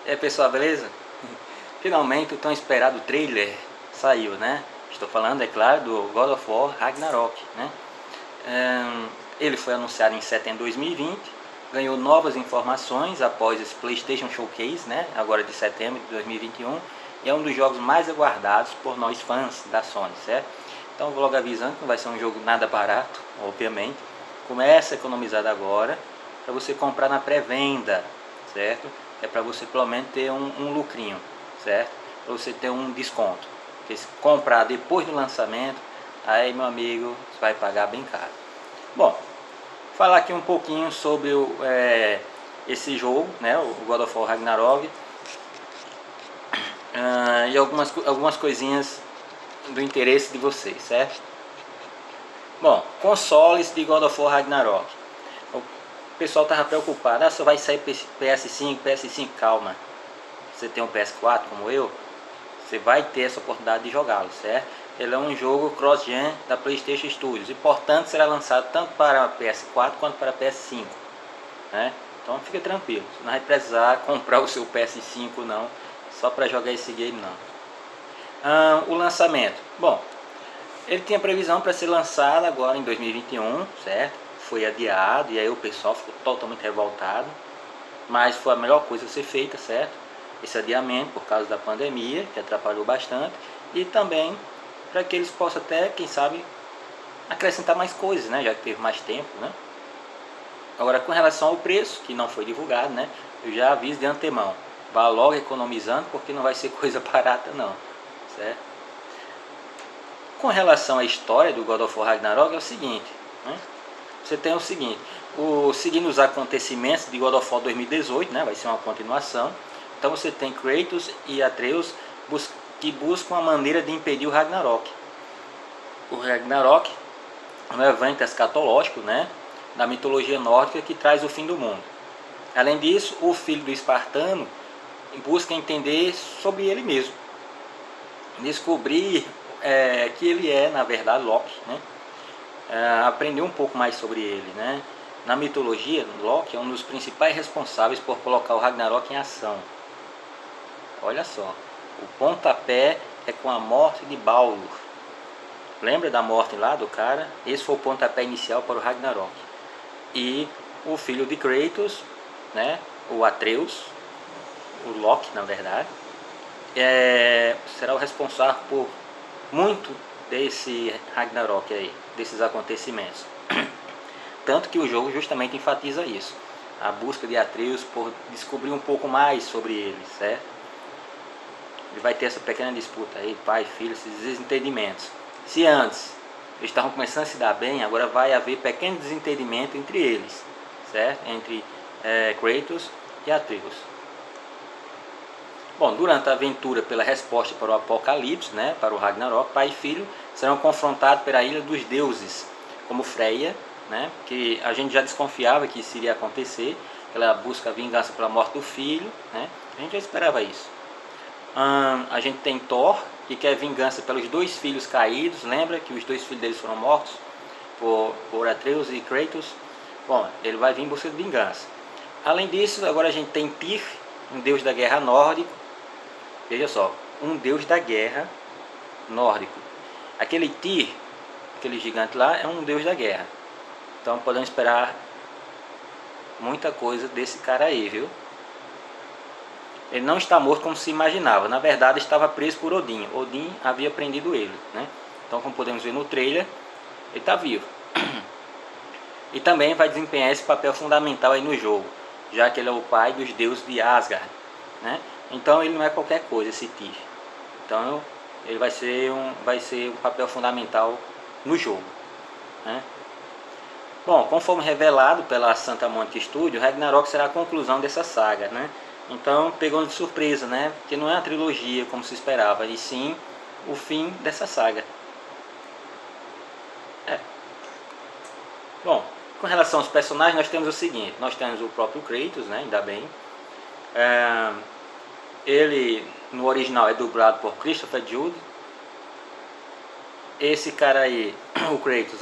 E aí pessoal, beleza? Finalmente o tão esperado trailer saiu, né? Estou falando, é claro, do God of War Ragnarok, né? Ele foi anunciado em setembro de 2020, ganhou novas informações após esse PlayStation Showcase, né? Agora de setembro de 2021, e é um dos jogos mais aguardados por nós fãs da Sony, certo? Então vou logo avisando que não vai ser um jogo nada barato, obviamente. Começa a economizar agora para você comprar na pré-venda, certo? É para você pelo menos ter um lucrinho, certo? Para você ter um desconto. Porque se comprar depois do lançamento, aí meu amigo, você vai pagar bem caro. Bom, falar aqui um pouquinho sobre esse jogo, né? O God of War Ragnarok. E algumas coisinhas do interesse de vocês, certo? Bom, consoles de God of War Ragnarok. O pessoal estava preocupado, só vai sair PS5, calma. Você tem um PS4 como eu, você vai ter essa oportunidade de jogá-lo, certo? Ele é um jogo cross-gen da PlayStation Studios e portanto será lançado tanto para PS4 quanto para PS5, né? Então fica tranquilo, você não vai precisar comprar o seu PS5 não, só para jogar esse game não. O lançamento, bom, ele tinha previsão para ser lançado agora em 2021, certo? Foi adiado e aí o pessoal ficou totalmente revoltado, mas foi a melhor coisa a ser feita, certo? Esse adiamento por causa da pandemia, que atrapalhou bastante, e também para que eles possam até, quem sabe, acrescentar mais coisas, né? Já que teve mais tempo, né? Agora, com relação ao preço, que não foi divulgado, né? Eu já aviso de antemão, vá logo economizando, porque não vai ser coisa barata não, certo? Com relação à história do God of War Ragnarok é o seguinte, né? Você tem o seguinte, seguindo os acontecimentos de God of War 2018, né? Vai ser uma continuação. Então você tem Kratos e Atreus que buscam uma maneira de impedir o Ragnarok. O Ragnarok é um evento escatológico, né, da mitologia nórdica que traz o fim do mundo. Além disso, o filho do espartano busca entender sobre ele mesmo, descobrir que ele é, na verdade, Loki, né? Aprender um pouco mais sobre ele, né? Na mitologia, Loki é um dos principais responsáveis por colocar o Ragnarok em ação. Olha só, o pontapé é com a morte de Baldur. Lembra da morte lá do cara? Esse foi o pontapé inicial para o Ragnarok. E o filho de Kratos, né, o Atreus, o Loki na verdade, será o responsável por muito desse Ragnarok aí, desses acontecimentos. Tanto que o jogo justamente enfatiza isso. A busca de Atreus por descobrir um pouco mais sobre ele, certo? Ele vai ter essa pequena disputa aí, pai, filho, esses desentendimentos. Se antes eles estavam começando a se dar bem, agora vai haver pequeno desentendimento entre eles, certo? Entre Kratos e Atreus. Bom, durante a aventura pela resposta para o Apocalipse, né, para o Ragnarok, pai e filho serão confrontados pela ilha dos deuses, como Freya, né, que a gente já desconfiava que isso iria acontecer, ela busca a vingança pela morte do filho, né, a gente já esperava isso. A gente tem Thor, que quer vingança pelos dois filhos caídos. Lembra que os dois filhos deles foram mortos por Atreus e Kratos? Bom, ele vai vir em busca de vingança. Além disso, agora a gente tem Tyr, um deus da guerra nórdico. Veja só, um deus da guerra nórdico. Aquele Tyr, aquele gigante lá, é um deus da guerra. Então podemos esperar muita coisa desse cara aí, viu? Ele não está morto como se imaginava, na verdade estava preso por Odin. Odin havia prendido ele, né? Então, como podemos ver no trailer, ele está vivo. E também vai desempenhar esse papel fundamental aí no jogo, já que ele é o pai dos deuses de Asgard, né? Então ele não é qualquer coisa, esse Tyr. Então ele vai ser um papel fundamental no jogo, né? Bom, conforme revelado pela Santa Monica Studio, Ragnarok será a conclusão dessa saga, né? Então pegou de surpresa, né? Porque não é uma trilogia como se esperava, e sim o fim dessa saga. Bom, com relação aos personagens, nós temos o seguinte: nós temos o próprio Kratos, né? Ainda bem. Ele no original é dublado por Christopher Judge. Esse cara aí, o Kratos,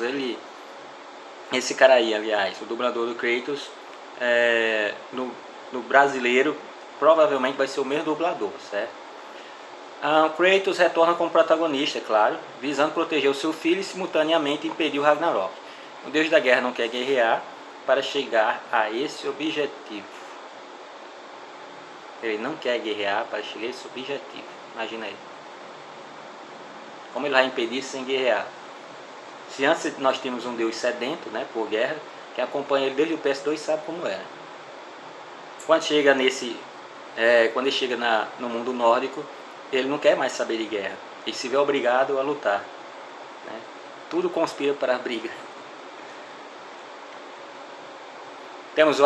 esse cara aí, aliás, o dublador do Kratos, no brasileiro provavelmente vai ser o mesmo dublador, certo? Kratos retorna como protagonista, é claro, visando proteger o seu filho e simultaneamente impedir o Ragnarok. O deus da guerra não quer guerrear para chegar a esse objetivo. Ele não quer guerrear para chegar a esse objetivo. Imagina aí. Como ele vai impedir sem guerrear? Se antes nós tínhamos um deus sedento, né, por guerra, quem acompanha ele desde o PS2 sabe como era. Quando chega quando ele chega no mundo nórdico, ele não quer mais saber de guerra. Ele se vê obrigado a lutar, né? Tudo conspira para a briga. Temos o